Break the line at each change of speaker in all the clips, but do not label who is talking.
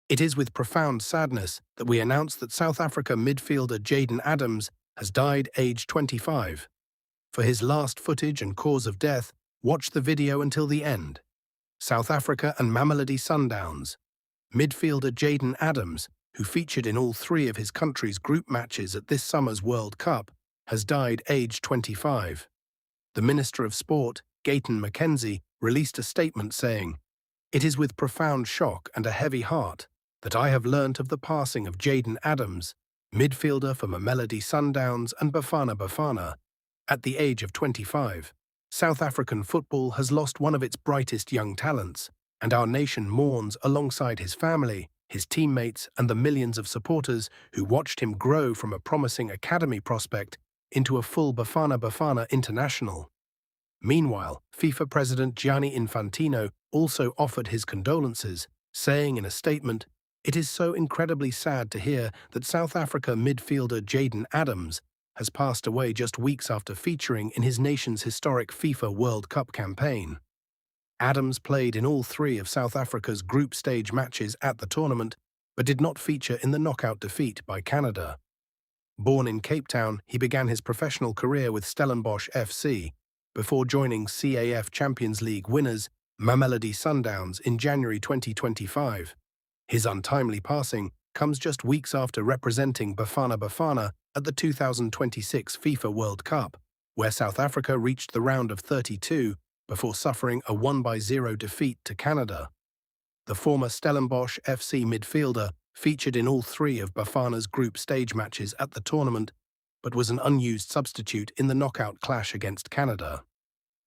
It is with profound sadness that we announce that South Africa midfielder Jayden Adams has died aged 25. For his last footage and cause of death, watch the video until the end. South Africa and Mamelodi Sundowns. Midfielder Jayden Adams, who featured in all three of his country's group matches at this summer's World Cup, has died aged 25. The Minister of Sport, Gayton Mackenzie, released a statement saying, "It is with profound shock and a heavy heart that I have learnt of the passing of Jayden Adams, midfielder for Mamelodi Sundowns and Bafana Bafana, at the age of 25. South African football has lost one of its brightest young talents, and our nation mourns alongside his family, his teammates, and the millions of supporters who watched him grow from a promising academy prospect into a full Bafana Bafana international." Meanwhile, FIFA President Gianni Infantino also offered his condolences, saying in a statement, "It is so incredibly sad to hear that South Africa midfielder Jayden Adams has passed away just weeks after featuring in his nation's historic FIFA World Cup campaign." Adams played in all three of South Africa's group stage matches at the tournament, but did not feature in the knockout defeat by Canada. Born in Cape Town, he began his professional career with Stellenbosch FC, before joining CAF Champions League winners Mamelodi Sundowns in January 2025. His untimely passing comes just weeks after representing Bafana Bafana at the 2026 FIFA World Cup, where South Africa reached the round of 32 before suffering a 1-0 defeat to Canada. The former Stellenbosch FC midfielder featured in all three of Bafana's group stage matches at the tournament, but was an unused substitute in the knockout clash against Canada.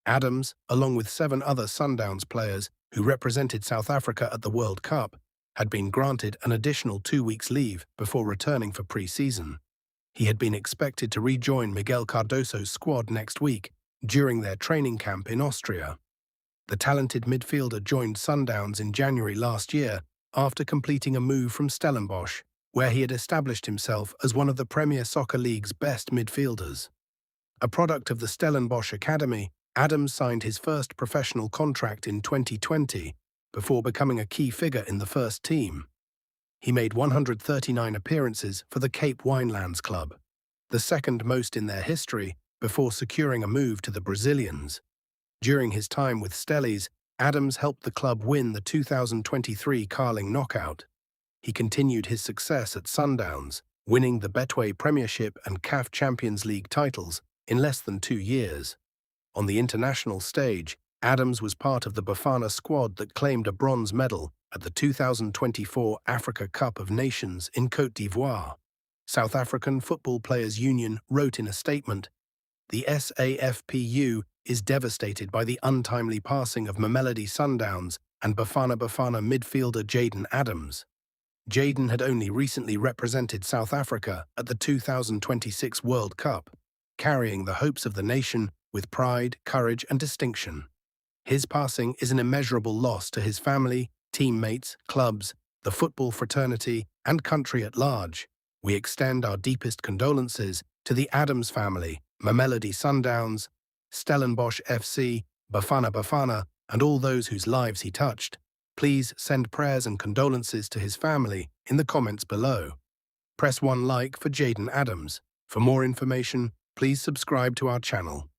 Adams, along with 7 other Sundowns players who represented South Africa at the World Cup, had been granted an additional 2 weeks' leave before returning for pre-season. He had been expected to rejoin Miguel Cardoso's squad next week during their training camp in Austria. The talented midfielder joined Sundowns in January last year after completing a move from Stellenbosch, where he had established himself as one of the Premier Soccer League's best midfielders. A product of the Stellenbosch Academy, Adams signed his first professional contract in 2020 before becoming a key figure in the first team. He made 139 appearances for the Cape Winelands club, the second most in their history, before securing a move to the Brazilians. During his time with Stellies, Adams helped the club win the 2023 Carling Knockout. He continued his success at Sundowns, winning the Betway Premiership and CAF Champions League titles in less than 2 years. On the international stage, Adams was part of the Bafana squad that claimed a bronze medal at the 2024 Africa Cup of Nations in Côte d'Ivoire. South African Football Players Union wrote in a statement, "The SAFPU is devastated by the untimely passing of Mamelodi Sundowns and Bafana Bafana midfielder Jayden Adams. Jayden had only recently represented South Africa at the 2026 World Cup, carrying the hopes of the nation with pride, courage, and distinction. His passing is an immeasurable loss to his family, teammates, clubs, the football fraternity, and country at large. We extend our deepest condolences to the Adams family, Mamelodi Sundowns, Stellenbosch FC, Bafana Bafana, and all those whose lives he touched. Please send prayers and condolences to his family in the comments below. Press 1 like for Jayden Adams. For more information, please subscribe to our channel.